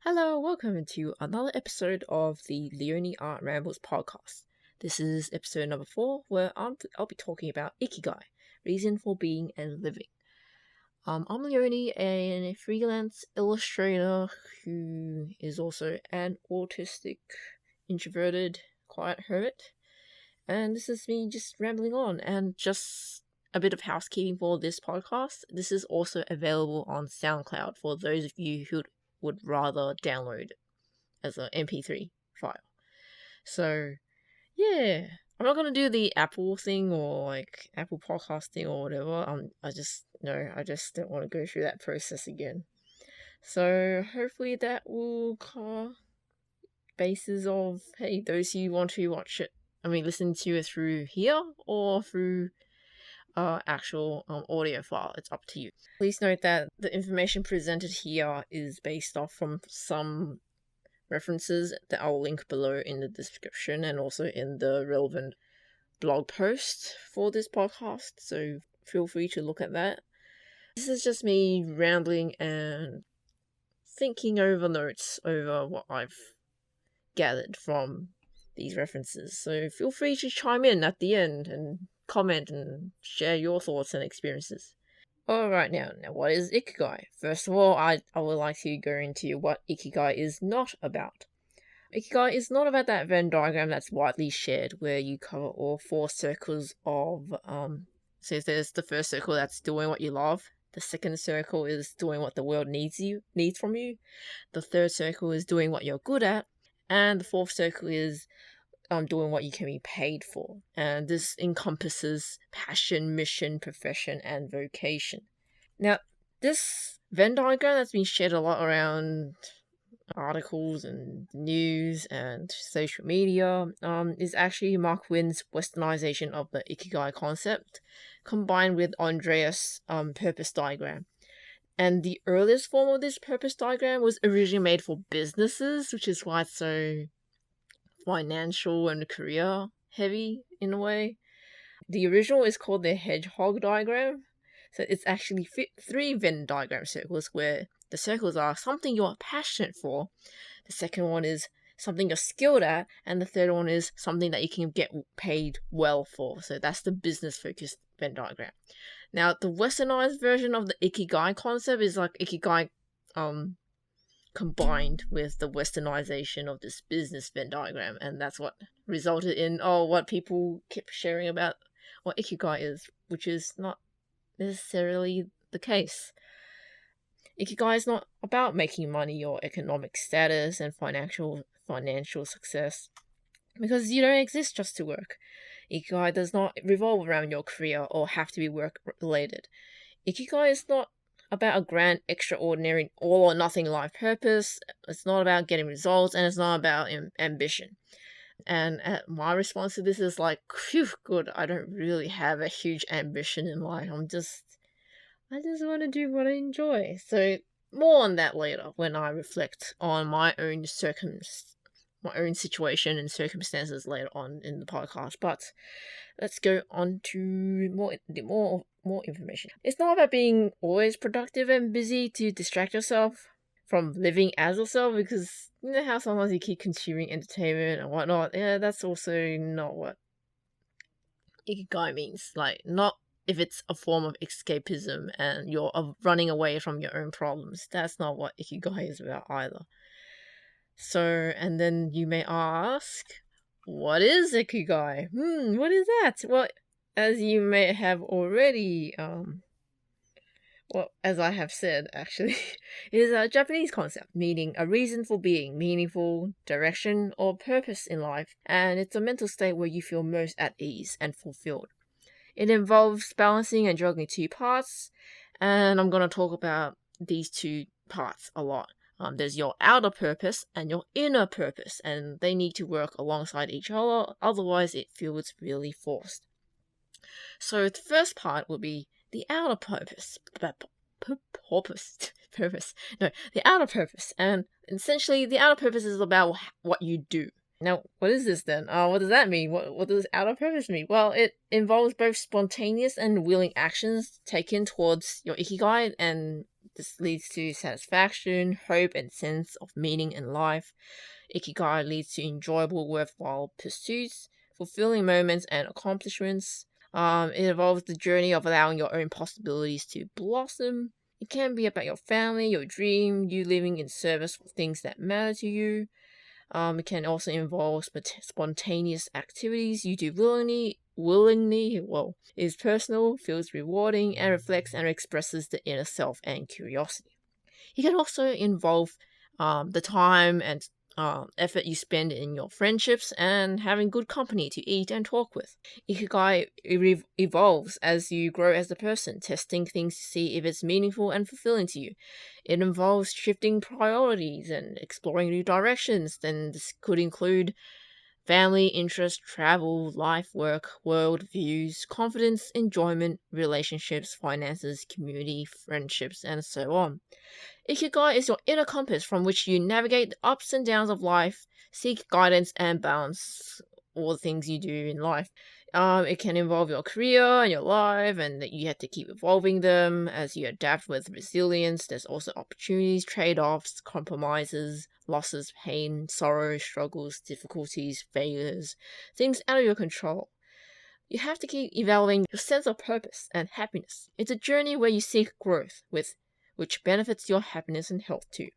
Hello, welcome to another episode of the LeonieArtRambles podcast. This is episode number 4, where I'll be talking about Ikigai, reason for being and living. I'm Leonie, a freelance illustrator who is also an autistic, introverted, quiet hermit. And this is me just rambling on, and just a bit of housekeeping for this podcast. This is also available on SoundCloud for those of you who would rather download it as an MP3 file. So, yeah. I'm not going to do the Apple thing or like Apple podcasting or whatever. I just don't want to go through that process again. So, hopefully that will cover bases of, hey, those who want to watch it, listen to it through here or through actual audio file. It's up to you. Please note that the information presented here is based off from some references that I'll link below in the description and also in the relevant blog post for this podcast, so feel free to look at that. This is just me rambling and thinking over notes over what I've gathered from these references, so feel free to chime in at the end and comment and share your thoughts and experiences. Alright, now what is Ikigai? First of all, I would like to go into what Ikigai is not about. Ikigai is not about that Venn diagram that's widely shared, where you cover all 4 circles of, so there's the first circle that's doing what you love, the second circle is doing what the world needs from you, the third circle is doing what you're good at, and the fourth circle is doing what you can be paid for. And this encompasses passion, mission, profession, and vocation. Now, this Venn diagram that's been shared a lot around articles and news and social media is actually Mark Wynn's westernization of the Ikigai concept, combined with Andreas' purpose diagram. And the earliest form of this purpose diagram was originally made for businesses, which is why it's so financial and career heavy in a way. The original is called the hedgehog diagram. So it's actually 3 Venn diagram circles, where the circles are something you're passionate for, the second one is something you're skilled at, and the third one is something that you can get paid well for. So that's the business focused Venn diagram. Now, the westernized version of the Ikigai concept is like Ikigai combined with the westernization of this business Venn diagram, and that's what resulted in what people kept sharing about what Ikigai is, which is not necessarily the case. Ikigai is not about making money or economic status and financial success, because you don't exist just to work. Ikigai does not revolve around your career or have to be work related. Ikigai is not about a grand, extraordinary, all or nothing life purpose. It's not about getting results, and it's not about ambition. And my response to this is like, phew, good, I don't really have a huge ambition in life. I just want to do what I enjoy. So more on that later when I reflect on my own situation and circumstances later on in the podcast. But let's go on to more information. It's not about being always productive and busy to distract yourself from living as yourself, because you know how sometimes you keep consuming entertainment and whatnot. Yeah, that's also not what Ikigai means. Like, not if it's a form of escapism and you're running away from your own problems. That's not what Ikigai is about either. So, and then you may ask, what is Ikigai? What is that? Well, as you may have already, as I have said, actually, it is a Japanese concept, meaning a reason for being, meaningful, direction, or purpose in life, and it's a mental state where you feel most at ease and fulfilled. It involves balancing and juggling 2 parts, and I'm going to talk about these 2 parts a lot. There's your outer purpose and your inner purpose, and they need to work alongside each other, otherwise it feels really forced. So the first part will be the outer purpose. The outer purpose. And essentially, the outer purpose is about what you do. Now, what is this then? What does that mean? What does outer purpose mean? Well, it involves both spontaneous and willing actions taken towards your Ikigai and This leads to satisfaction, hope, and sense of meaning in life. Ikigai leads to enjoyable, worthwhile pursuits, fulfilling moments, and accomplishments. It involves the journey of allowing your own possibilities to blossom. It can be about your family, your dream, you living in service for things that matter to you. It can also involve spontaneous activities you do willingly, well, is personal, feels rewarding, and reflects and expresses the inner self and curiosity. It can also involve the time and effort you spend in your friendships and having good company to eat and talk with. Ikigai evolves as you grow as a person, testing things to see if it's meaningful and fulfilling to you. It involves shifting priorities and exploring new directions. Then this could include family, interest, travel, life, work, world views, confidence, enjoyment, relationships, finances, community, friendships, and so on. Ikigai is your inner compass from which you navigate the ups and downs of life, seek guidance and balance all the things you do in life. It can involve your career and your life, and that you have to keep evolving them as you adapt with resilience. There's also opportunities, trade-offs, compromises, losses, pain, sorrow, struggles, difficulties, failures, things out of your control. You have to keep evaluating your sense of purpose and happiness. It's a journey where you seek growth, which benefits your happiness and health too.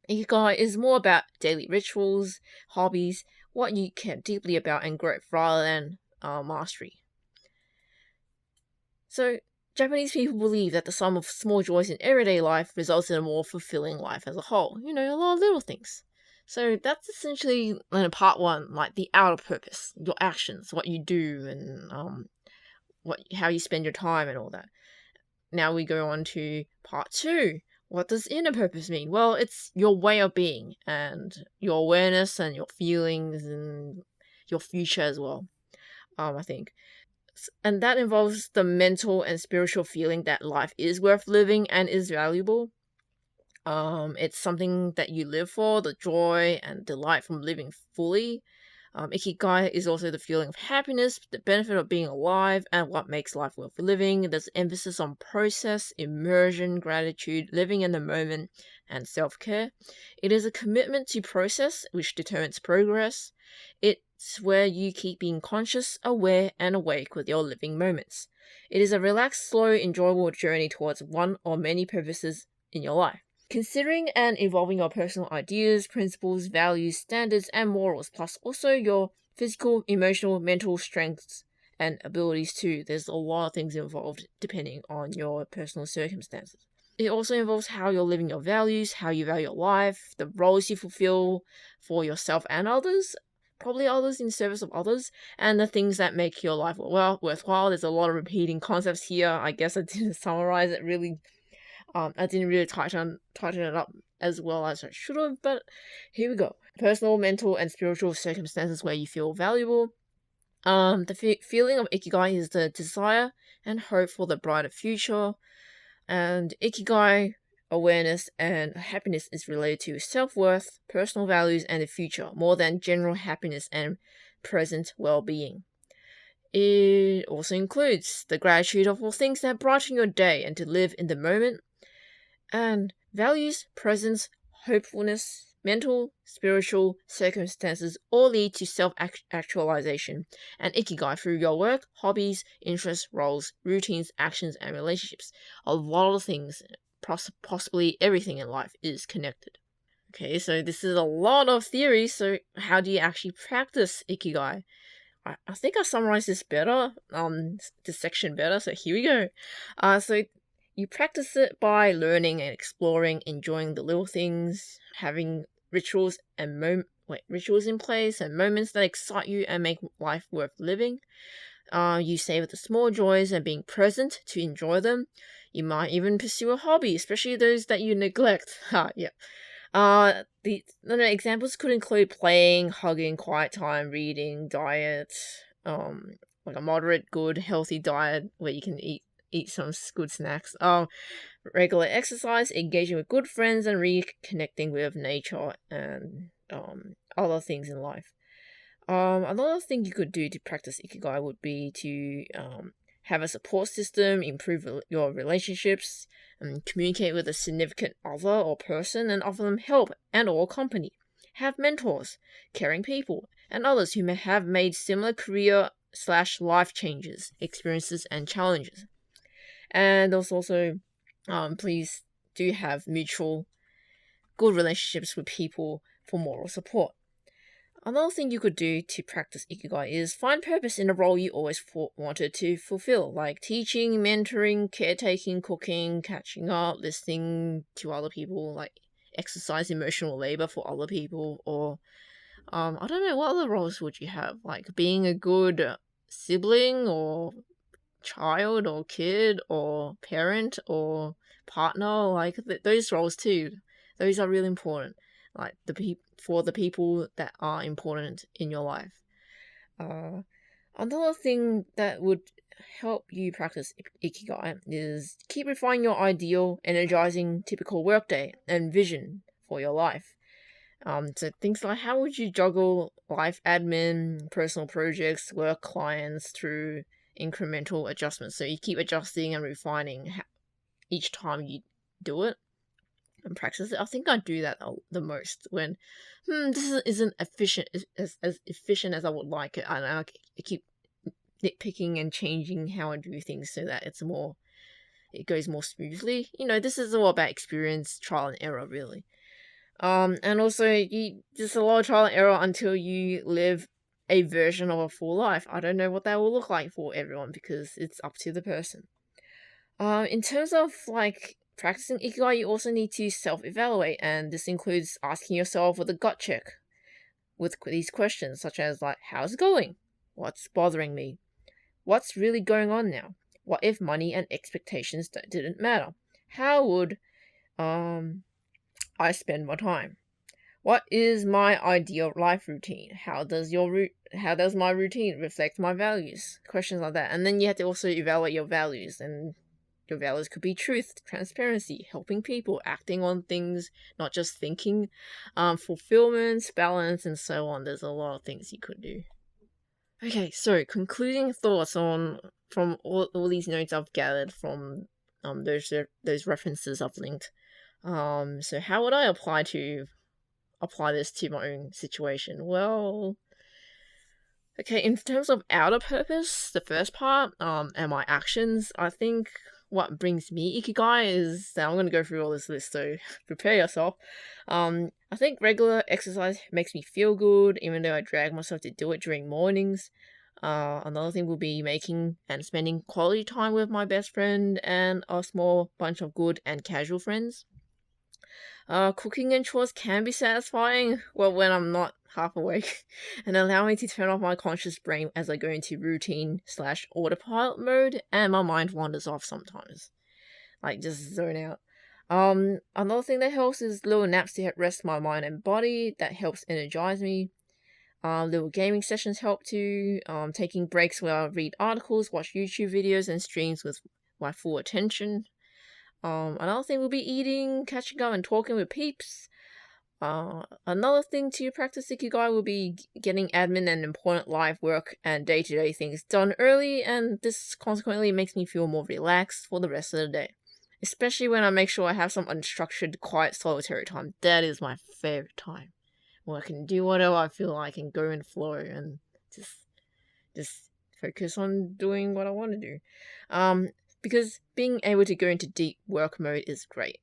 Ikigai is more about daily rituals, hobbies, what you care deeply about, and growth rather than mastery. So, Japanese people believe that the sum of small joys in everyday life results in a more fulfilling life as a whole. A lot of little things. So that's essentially part one, like the outer purpose, your actions, what you do, and how you spend your time and all that. Now we go on to part two. What does inner purpose mean? Well, it's your way of being and your awareness and your feelings and your future as well, I think. And that involves the mental and spiritual feeling that life is worth living and is valuable. It's something that you live for, the joy and delight from living fully. Ikigai is also the feeling of happiness, the benefit of being alive, and what makes life worth living. There's emphasis on process, immersion, gratitude, living in the moment, and self-care. It is a commitment to process, which determines progress. It's where you keep being conscious, aware, and awake with your living moments. It is a relaxed, slow, enjoyable journey towards one or many purposes in your life. Considering and evolving your personal ideas, principles, values, standards, and morals, plus also your physical, emotional, mental strengths and abilities too. There's a lot of things involved depending on your personal circumstances. It also involves how you're living your values, how you value your life, the roles you fulfill for yourself and others, probably others in service of others, and the things that make your life worthwhile. There's a lot of repeating concepts here. I guess I didn't summarize it really. I didn't really tighten it up as well as I should have, but here we go. Personal, mental, and spiritual circumstances where you feel valuable. The feeling of Ikigai is the desire and hope for the brighter future, and Ikigai awareness and happiness is related to self-worth, personal values, and the future, more than general happiness and present well-being. It also includes the gratitude of all things that brighten your day and to live in the moment. And values, presence, hopefulness, mental, spiritual circumstances all lead to self-actualization and Ikigai through your work, hobbies, interests, roles, routines, actions, and relationships. A lot of things, possibly everything in life, is connected. Okay, so this is a lot of theory, so how do you actually practice Ikigai? I think I summarized this better, this section better, so here we go. So you practice it by learning and exploring, enjoying the little things, having rituals in place and moments that excite you and make life worth living. You savor the small joys and being present to enjoy them. You might even pursue a hobby, especially those that you neglect. The examples could include playing, hugging, quiet time, reading, diet, like a moderate, good, healthy diet where you can eat some good snacks. Regular exercise, engaging with good friends, and reconnecting with nature and other things in life. Another thing you could do to practice Ikigai would be to have a support system, improve your relationships, and communicate with a significant other or person and offer them help and or company. Have mentors, caring people, and others who may have made similar career/life changes, experiences, and challenges. And also, please do have mutual good relationships with people for moral support. Another thing you could do to practice Ikigai is find purpose in a role you always wanted to fulfill, like teaching, mentoring, caretaking, cooking, catching up, listening to other people, like exercise emotional labor for other people, or I don't know, what other roles would you have? Like being a good sibling or child or kid or parent or partner, like those roles too. Those are really important, like for the people that are important in your life. Another thing that would help you practice Ikigai is keep refining your ideal, energizing, typical workday and vision for your life. So things like how would you juggle life admin, personal projects, work clients through incremental adjustments. So you keep adjusting and refining each time you do it and practice it. I think I do that the most when this isn't efficient as efficient as I would like it, and I keep nitpicking and changing how I do things so that it goes more smoothly. This is all about experience, trial and error, really. And also there's a lot of trial and error until you live a version of a full life. I don't know what that will look like for everyone because it's up to the person. In terms of like practicing Ikigai, you also need to self-evaluate, and this includes asking yourself with a gut check with these questions such as like, how's it going? What's bothering me? What's really going on now? What if money and expectations didn't matter? How would I spend my time? What is my ideal life routine? How does my routine reflect my values? Questions like that. And then you have to also evaluate your values, and your values could be truth, transparency, helping people, acting on things, not just thinking, fulfillment, balance, and so on. There's a lot of things you could do. Okay, so concluding thoughts from all these notes I've gathered from those references I've linked. So how would I apply this to my own situation? Well, okay, in terms of outer purpose, the first part, and my actions, I think what brings me Ikigai is that I'm going to go through all this list, so prepare yourself. I think regular exercise makes me feel good, even though I drag myself to do it during mornings. Another thing will be making and spending quality time with my best friend and a small bunch of good and casual friends. Cooking and chores can be satisfying, well, when I'm not half awake, and allow me to turn off my conscious brain as I go into routine/autopilot mode, and my mind wanders off sometimes. Like, just zone out. Another thing that helps is little naps to rest my mind and body. That helps energize me. Little gaming sessions help too. Taking breaks where I read articles, watch YouTube videos, and streams with my full attention. Another thing will be eating, catching up, and talking with peeps. Another thing to practice Ikigai will be getting admin and important life work and day-to-day things done early, and this consequently makes me feel more relaxed for the rest of the day. Especially when I make sure I have some unstructured, quiet, solitary time. That is my favorite time. Where I can do whatever I feel like and go in flow and just focus on doing what I want to do. Because being able to go into deep work mode is great.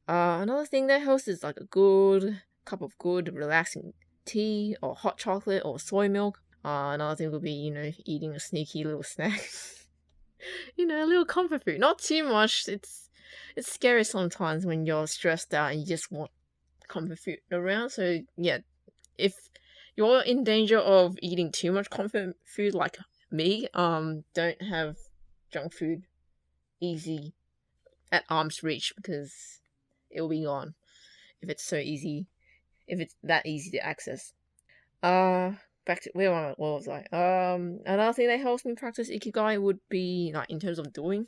Another thing that helps is like a good cup of good, relaxing tea or hot chocolate or soy milk. Another thing would be, eating a sneaky little snack. A little comfort food. Not too much. It's scary sometimes when you're stressed out and you just want comfort food around. So yeah, if you're in danger of eating too much comfort food like me, don't have junk food easy at arm's reach because it'll be gone if it's that easy to access. Back to what was I? Another thing that helps me practice Ikigai would be like in terms of doing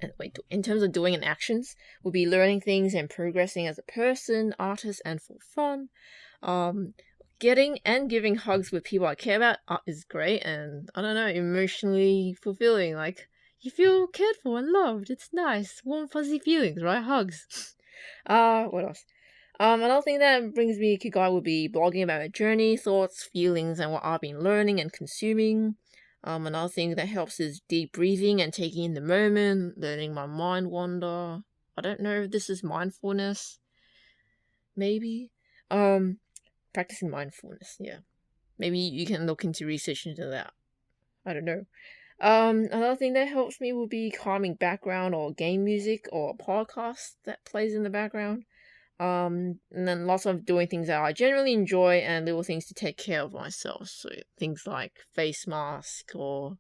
and actions would be learning things and progressing as a person, artist, and for fun. getting and giving hugs with people I care about is great, and I don't know, emotionally fulfilling. Like, you feel cared for and loved. It's nice, warm, fuzzy feelings, right? Hugs. What else? Another thing that brings me Ikigai would be blogging about my journey, thoughts, feelings, and what I've been learning and consuming. Another thing that helps is deep breathing and taking in the moment, letting my mind wander. I don't know if this is mindfulness. Maybe. Practicing mindfulness, yeah. Maybe you can look into research into that. I don't know. Another thing that helps me would be calming background or game music or a podcast that plays in the background. And then lots of doing things that I generally enjoy and little things to take care of myself. So things like face mask or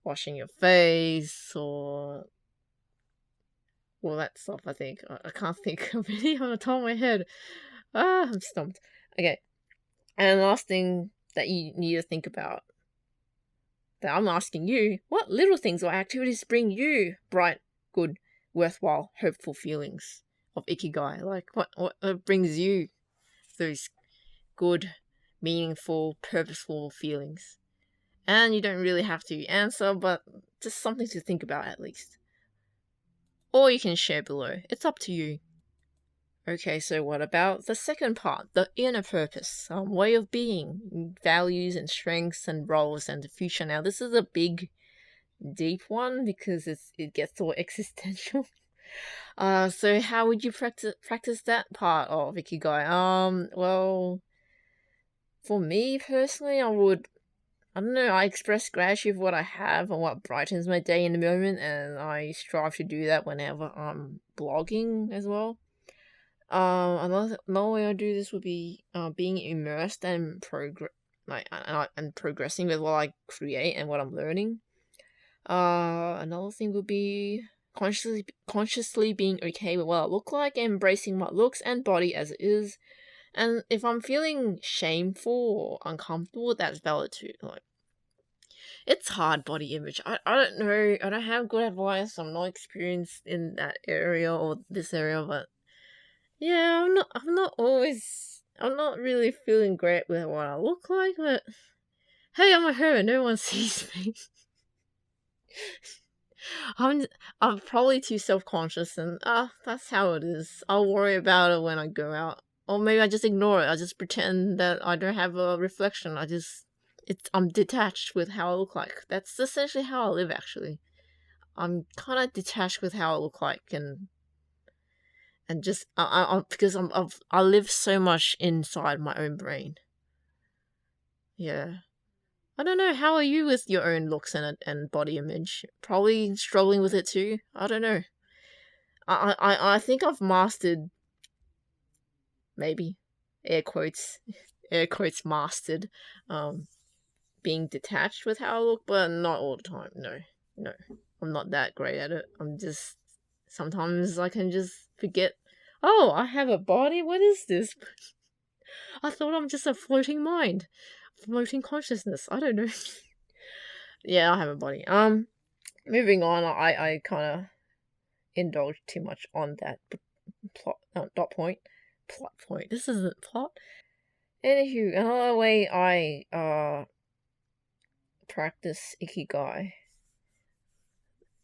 washing your face or all that stuff. I think I can't think of any on the top of my head. I'm stumped. Okay, and the last thing that you need to think about that I'm asking you: what little things or activities bring you bright, good, worthwhile, hopeful feelings of Ikigai? Like, what brings you those good, meaningful, purposeful feelings? And you don't really have to answer, but just something to think about at least. Or you can share below. It's up to you. Okay, so what about the second part, the inner purpose, way of being, values and strengths and roles and the future? Now, this is a big, deep one because it gets all existential. So how would you practice that part of Ikigai? Well, for me personally, I don't know, I express gratitude for what I have and what brightens my day in the moment, and I strive to do that whenever I'm blogging as well. Another way I do this would be being immersed and progressing with what I create and what I'm learning. Another thing would be consciously being okay with what I look like, embracing my looks and body as it is. And if I'm feeling shameful or uncomfortable, that's valid too. Like, it's hard body image. I don't know. I don't have good advice. I'm not experienced in that area or this area, but yeah, I'm not really feeling great with what I look like, but hey, I'm a hermit, no one sees me. I'm probably too self-conscious, and that's how it is. I'll worry about it when I go out. Or maybe I just ignore it. I just pretend that I don't have a reflection. I'm detached with how I look like. That's essentially how I live, actually. I'm kind of detached with how I look like, and just because I live so much inside my own brain. Yeah, I don't know. How are you with your own looks and body image? Probably struggling with it too. I don't know. I think I've mastered, maybe air quotes mastered, being detached with how I look, but not all the time. No, I'm not that great at it. I'm just sometimes I can just forget. Oh, I have a body. What is this? I thought I'm just a floating mind, floating consciousness. I don't know. Yeah, I have a body. Moving on. I kind of indulged too much on that plot plot point. This isn't plot. Anywho, another way I practice Ikigai,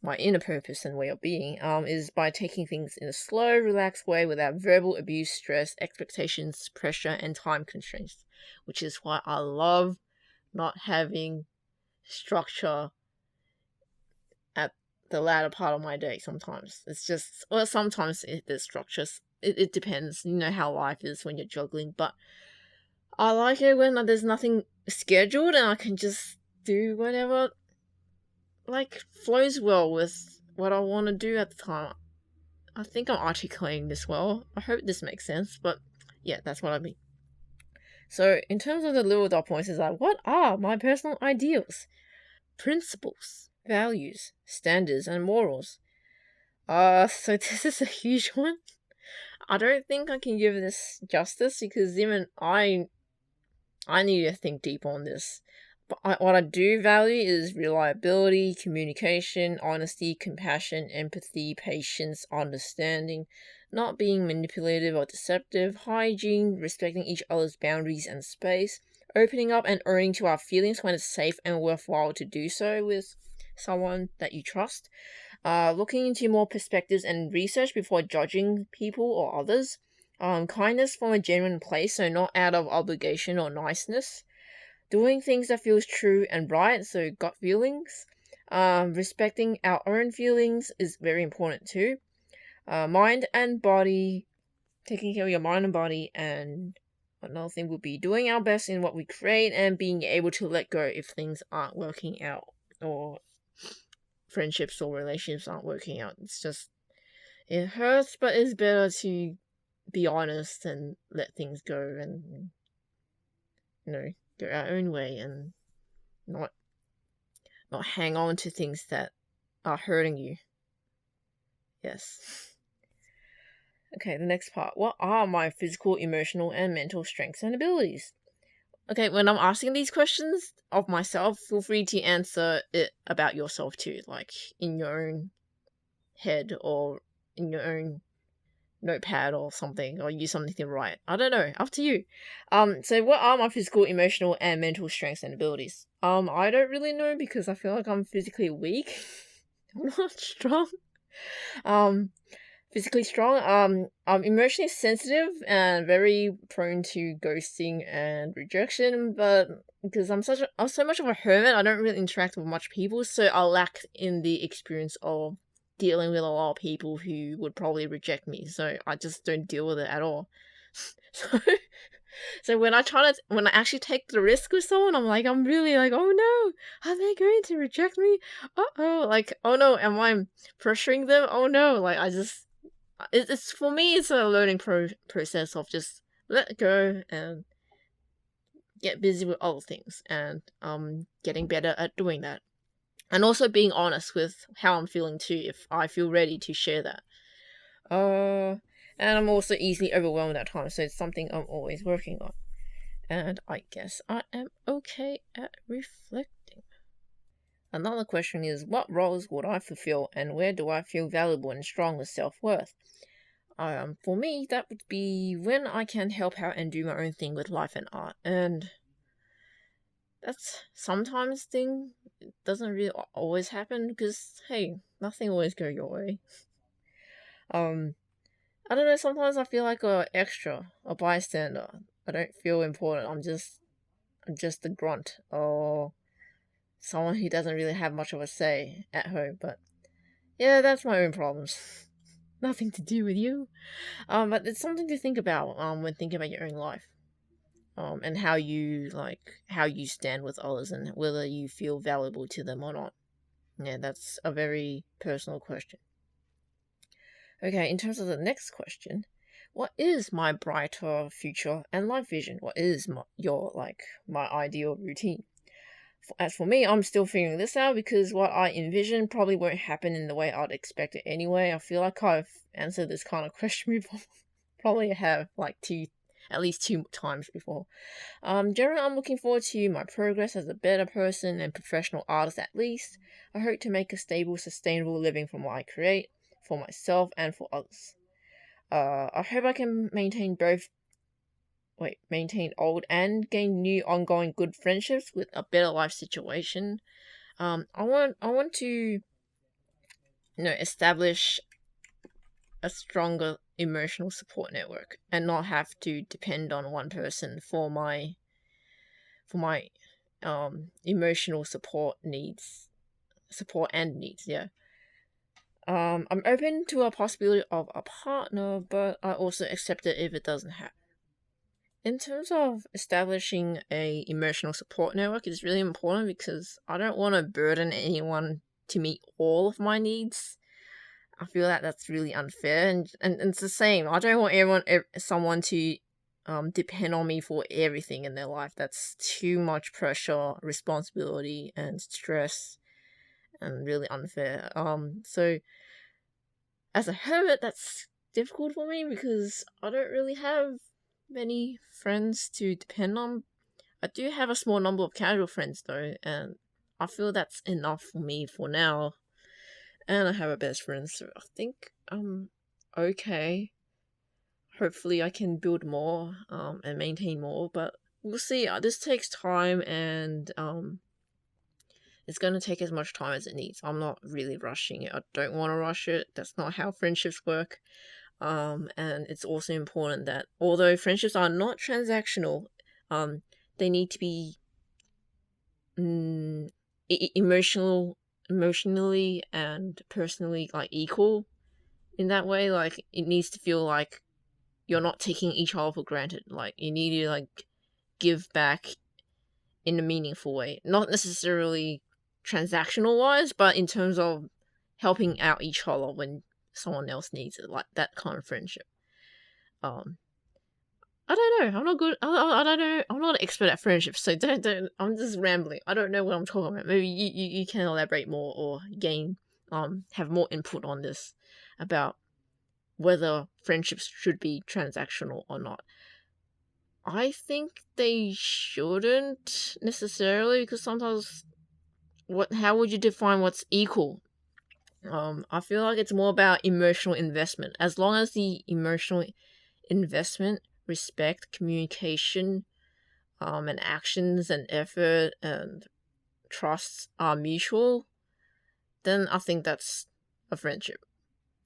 my inner purpose and way of being, is by taking things in a slow, relaxed way without verbal abuse, stress, expectations, pressure, and time constraints. Which is why I love not having structure at the latter part of my day. Sometimes it's just, well, sometimes there's structures. It depends, you know how life is when you're juggling, but I like it when there's nothing scheduled and I can just do whatever, like, flows well with what I want to do at the time. I think I'm articulating this well. I hope this makes sense, but yeah, that's what I mean. So, in terms of the little dot points, is like, what are my personal ideals, principles, values, standards, and morals? So this is a huge one. I don't think I can give this justice because even I need to think deep on this. But what I do value is reliability, communication, honesty, compassion, empathy, patience, understanding, not being manipulative or deceptive, hygiene, respecting each other's boundaries and space, opening up and owning to our feelings when it's safe and worthwhile to do so with someone that you trust, looking into more perspectives and research before judging people or others, kindness from a genuine place, so not out of obligation or niceness, doing things that feels true and right, so gut feelings, respecting our own feelings is very important too, mind and body, taking care of your mind and body, and another thing would be doing our best in what we create and being able to let go if things aren't working out or friendships or relationships aren't working out. It's just, it hurts, but it's better to be honest and let things go and, go our own way and not hang on to things that are hurting you. Yes. Okay, the next part. What are my physical, emotional, and mental strengths and abilities? Okay, when I'm asking these questions of myself, feel free to answer it about yourself too, like in your own head or in your own notepad or something, or use something to write. I don't know, up to you. So what are my physical, emotional, and mental strengths and abilities? I don't really know because I feel like I'm physically weak. I'm not strong. Physically strong. I'm emotionally sensitive and very prone to ghosting and rejection, but because I'm so much of a hermit, I don't really interact with much people, so I lack in the experience of dealing with a lot of people who would probably reject me, so I just don't deal with it at all. So when I actually take the risk with someone, I'm really like, oh no, are they going to reject me? Uh-oh, like, oh no, am I pressuring them? Oh no, like it's for me, it's a learning process of just let go and get busy with other things, and getting better at doing that, and also being honest with how I'm feeling too, if I feel ready to share that. And I'm also easily overwhelmed at times, so it's something I'm always working on. And I guess I am okay at reflecting. Another question is, what roles would I fulfill, and where do I feel valuable and strong with self-worth? For me, that would be when I can help out and do my own thing with life and art, and that's sometimes thing. It doesn't really always happen because, hey, nothing always go your way. I don't know, sometimes I feel like a extra, a bystander. I don't feel important. I'm just a grunt or someone who doesn't really have much of a say at home. But yeah, that's my own problems. Nothing to do with you. But it's something to think about when thinking about your own life. And how you stand with others and whether you feel valuable to them or not. Yeah, that's a very personal question. Okay, in terms of the next question, what is my brighter future and life vision? What is my ideal routine? As for me, I'm still figuring this out because what I envision probably won't happen in the way I'd expect it anyway. I feel like I've answered this kind of question before. Probably have at least two times before. Generally, I'm looking forward to my progress as a better person and professional artist at least. I hope to make a stable, sustainable living from what I create, for myself and for others. I hope I can maintain old and gain new ongoing good friendships with a better life situation. I want to, establish a stronger emotional support network and not have to depend on one person for my emotional support and needs. Yeah. I'm open to a possibility of a partner, but I also accept it if it doesn't happen. In terms of establishing a emotional support network, it's really important because I don't want to burden anyone to meet all of my needs. I feel that that's really unfair, and it's the same. I don't want someone to depend on me for everything in their life. That's too much pressure, responsibility, and stress, and really unfair. So as a hermit, that's difficult for me because I don't really have many friends to depend on. I do have a small number of casual friends though, and I feel that's enough for me for now. And I have a best friend, so I think I'm okay. hopefully I can build more and maintain more, but we'll see. This takes time, and it's going to take as much time as it needs. I'm not really rushing it. I don't want to rush it. That's not how friendships work. And it's also important that although friendships are not transactional, they need to be emotionally and personally like equal in that way. Like, it needs to feel like you're not taking each other for granted. Like, you need to like give back in a meaningful way, not necessarily transactional wise, but in terms of helping out each other when someone else needs it, like that kind of friendship. I don't know. I'm not good. I don't know. I'm not an expert at friendships, so don't. I'm just rambling. I don't know what I'm talking about. Maybe you can elaborate more or have more input on this about whether friendships should be transactional or not. I think they shouldn't necessarily, because sometimes how would you define what's equal? I feel like it's more about emotional investment. As long as the emotional investment, respect, communication, and actions and effort and trust are mutual, then I think that's a friendship.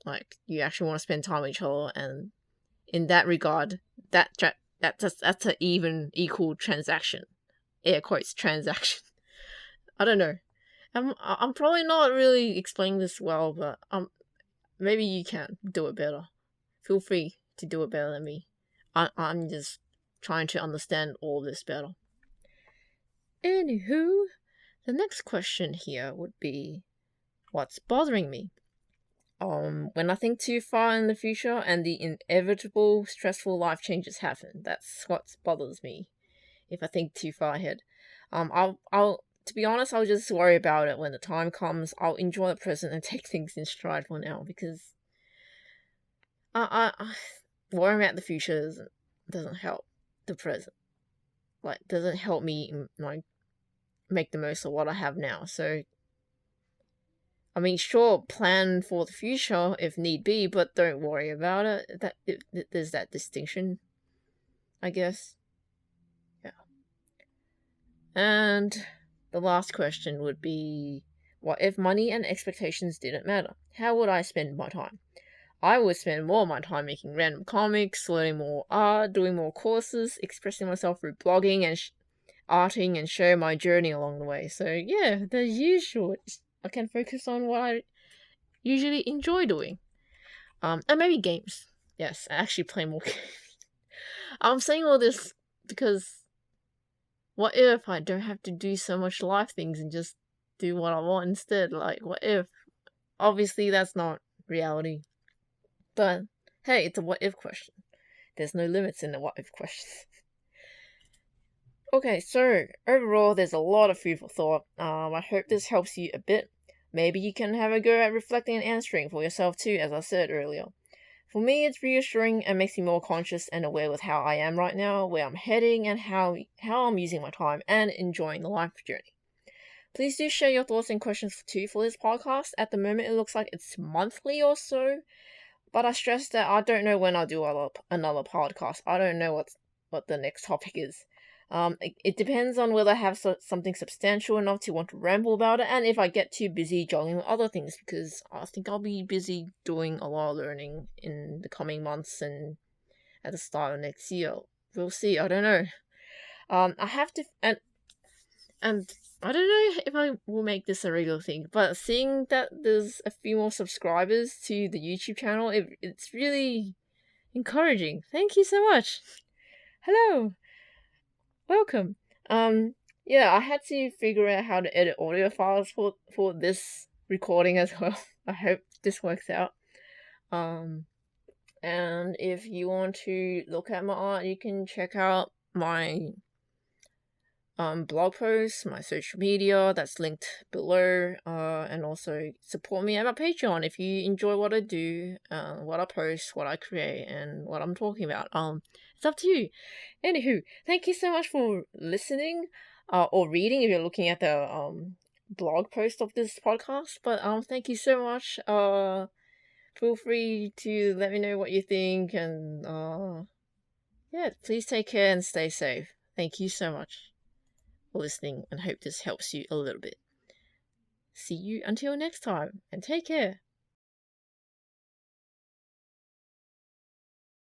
Like, you actually want to spend time with each other, and in that regard, that's an even equal transaction. Air quotes transaction. I don't know. I'm probably not really explaining this well, but maybe you can do it better. Feel free to do it better than me. I'm just trying to understand all this better. Anywho, the next question here would be, what's bothering me? When I think too far in the future and the inevitable stressful life changes happen, that's what bothers me. If I think too far ahead, I'll to be honest, I'll just worry about it when the time comes. I'll enjoy the present and take things in stride for now, because I worrying about the future doesn't help the present. Like, doesn't help me like make the most of what I have now. So, I mean, sure, plan for the future if need be, but don't worry about it. There's that distinction, I guess. Yeah. And the last question would be, what if money and expectations didn't matter? How would I spend my time? I would spend more of my time making random comics, learning more art, doing more courses, expressing myself through blogging and arting, and sharing my journey along the way. So yeah, the usual. I can focus on what I usually enjoy doing. And maybe games. Yes, I actually play more games. I'm saying all this because what if I don't have to do so much life things and just do what I want instead? Like, what if? Obviously, that's not reality. But hey, it's a what if question. There's no limits in the what if questions. Okay, so overall, there's a lot of food for thought. I hope this helps you a bit. Maybe you can have a go at reflecting and answering for yourself too, as I said earlier. For me, it's reassuring and makes me more conscious and aware with how I am right now, where I'm heading, and how I'm using my time and enjoying the life journey. Please do share your thoughts and questions too for this podcast. At the moment, it looks like it's monthly or so, but I stress that I don't know when I'll do another podcast. I don't know what the next topic is. It depends on whether I have something substantial enough to want to ramble about it, and if I get too busy juggling with other things, because I think I'll be busy doing a lot of learning in the coming months and at the start of next year. We'll see. I don't know. I have to, and I don't know if I will make this a regular thing, but seeing that there's a few more subscribers to the YouTube channel, it's really encouraging. Thank you so much. Hello. Welcome. Yeah, I had to figure out how to edit audio files for this recording as well. I hope this works out. And if you want to look at my art, you can check out my blog posts, my social media, that's linked below, and also support me at my Patreon if you enjoy what I do, what I post, what I create, and what I'm talking about. It's up to you. Anywho, thank you so much for listening, or reading if you're looking at the blog post of this podcast. But thank you so much feel free to let me know what you think, and yeah, please take care and stay safe. Thank you so much for listening, and hope this helps you a little bit. See you until next time, and take care.